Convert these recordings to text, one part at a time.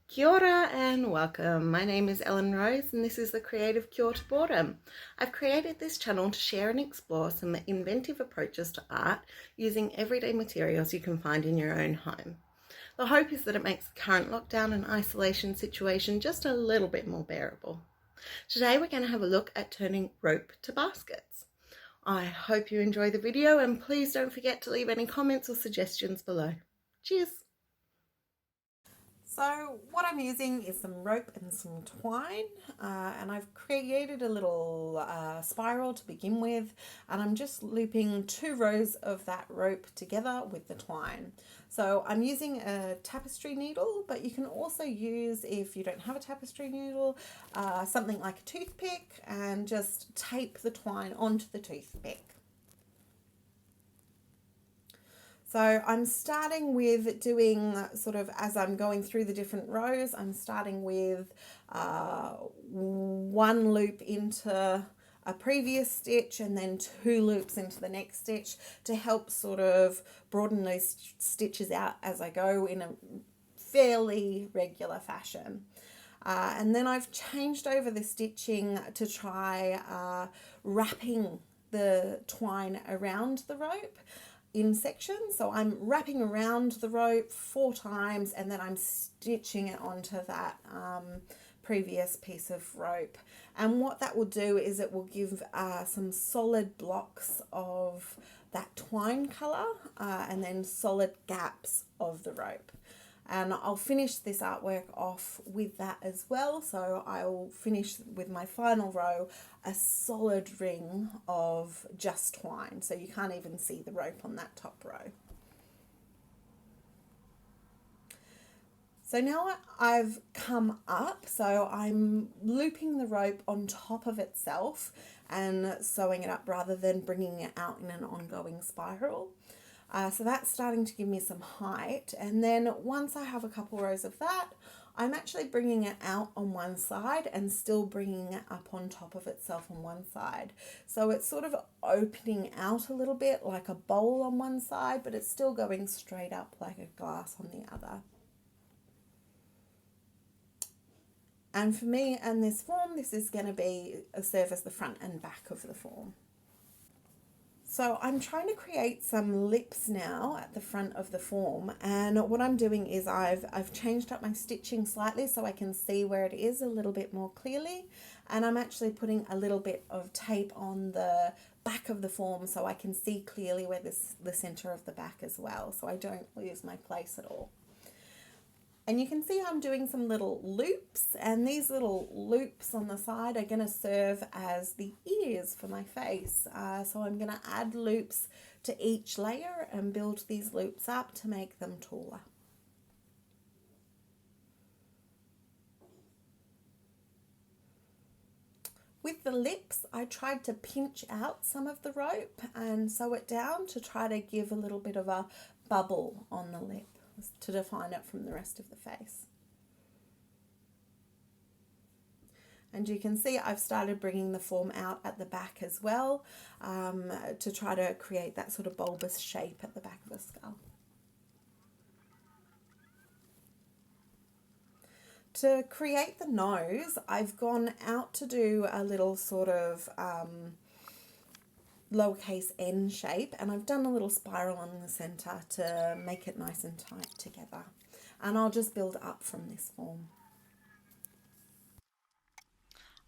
Kia ora and welcome. My name is Ellen Rose and this is the Creative Cure to Boredom. I've created this channel to share and explore some inventive approaches to art using everyday materials you can find in your own home. The hope is that it makes the current lockdown and isolation situation just a little bit more bearable. Today we're going to have a look at turning rope to baskets. I hope you enjoy the video and please don't forget to leave any comments or suggestions below. Cheers! So what I'm using is some rope and some twine, and I've created a little spiral to begin with, and I'm just looping 2 rows of that rope together with the twine. So I'm using a tapestry needle, but you can also use, if you don't have a tapestry needle, something like a toothpick, and just tape the twine onto the toothpick. So I'm starting with doing sort of, as I'm going through the different rows, I'm starting with 1 loop into a previous stitch and then 2 loops into the next stitch to help sort of broaden those stitches out as I go in a fairly regular fashion. And then I've changed over the stitching to try wrapping the twine around the rope in sections. So I'm wrapping around the rope 4 times and then I'm stitching it onto that previous piece of rope. And what that will do is it will give some solid blocks of that twine colour and then solid gaps of the rope. And I'll finish this artwork off with that as well. So I'll finish with my final row a solid ring of just twine. So you can't even see the rope on that top row. So now I've come up, so I'm looping the rope on top of itself and sewing it up rather than bringing it out in an ongoing spiral. So that's starting to give me some height, and then once I have a couple rows of that, I'm actually bringing it out on one side and still bringing it up on top of itself on one side. So it's sort of opening out a little bit like a bowl on one side, but it's still going straight up like a glass on the other. And for me and this form, this is going to serve as the front and back of the form. So I'm trying to create some lips now at the front of the form, and what I'm doing is I've changed up my stitching slightly so I can see where it is a little bit more clearly, and I'm actually putting a little bit of tape on the back of the form so I can see clearly where the center of the back as well, so I don't lose my place at all. And you can see I'm doing some little loops, and these little loops on the side are going to serve as the ears for my face. So I'm going to add loops to each layer and build these loops up to make them taller. With the lips, I tried to pinch out some of the rope and sew it down to try to give a little bit of a bubble on the lip, to define it from the rest of the face. And you can see I've started bringing the form out at the back as well, to try to create that sort of bulbous shape at the back of the skull. To create the nose, I've gone out to do a little sort of lowercase n shape, and I've done a little spiral in the center to make it nice and tight together, and I'll just build up from this form.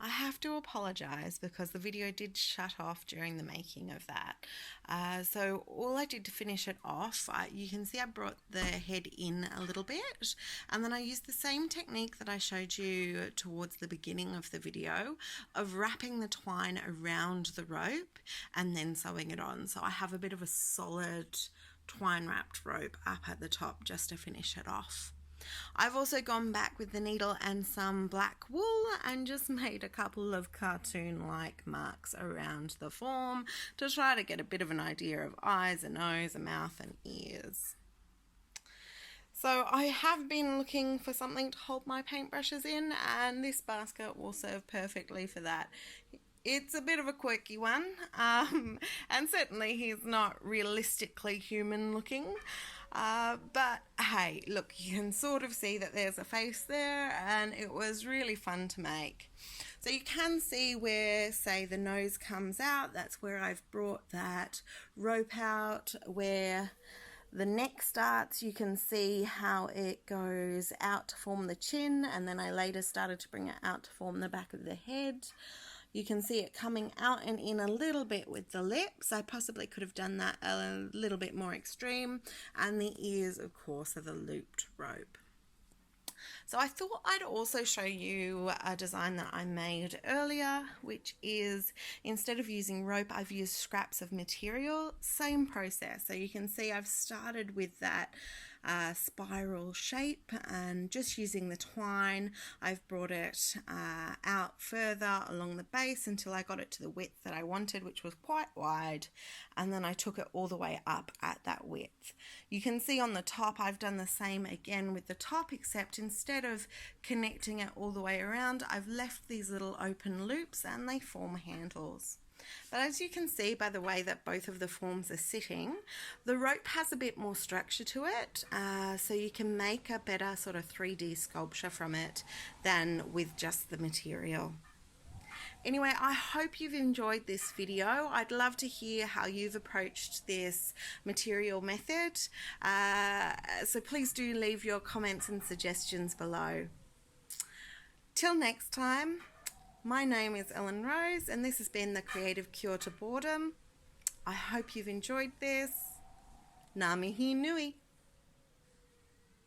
I have to apologise because the video did shut off during the making of that. So all I did to finish it off, you can see I brought the head in a little bit, and then I used the same technique that I showed you towards the beginning of the video of wrapping the twine around the rope and then sewing it on. So I have a bit of a solid twine wrapped rope up at the top just to finish it off. I've also gone back with the needle and some black wool and just made a couple of cartoon-like marks around the form to try to get a bit of an idea of eyes, a nose, a mouth and ears. So I have been looking for something to hold my paintbrushes in, and this basket will serve perfectly for that. It's a bit of a quirky one, and certainly he's not realistically human looking. But hey, look, you can sort of see that there's a face there, and it was really fun to make. So you can see where, say, the nose comes out. That's where I've brought that rope out. Where the neck starts, you can see how it goes out to form the chin, and then I later started to bring it out to form the back of the head. You can see it coming out and in a little bit with the lips. I possibly could have done that a little bit more extreme. And the ears, of course, are the looped rope. So I thought I'd also show you a design that I made earlier, which is, instead of using rope, I've used scraps of material. Same process. So you can see I've started with that spiral shape, and just using the twine, I've brought it out further along the base until I got it to the width that I wanted, which was quite wide, and then I took it all the way up at that width. You can see on the top I've done the same again with the top, except instead of connecting it all the way around, I've left these little open loops and they form handles. But as you can see by the way that both of the forms are sitting, the rope has a bit more structure to it, so you can make a better sort of 3D sculpture from it than with just the material. Anyway, I hope you've enjoyed this video. I'd love to hear how you've approached this material method, so please do leave your comments and suggestions below. Till next time, my name is Ellen Rose, and this has been the Creative Cure to Boredom. I hope you've enjoyed this. Ngā mihi nui.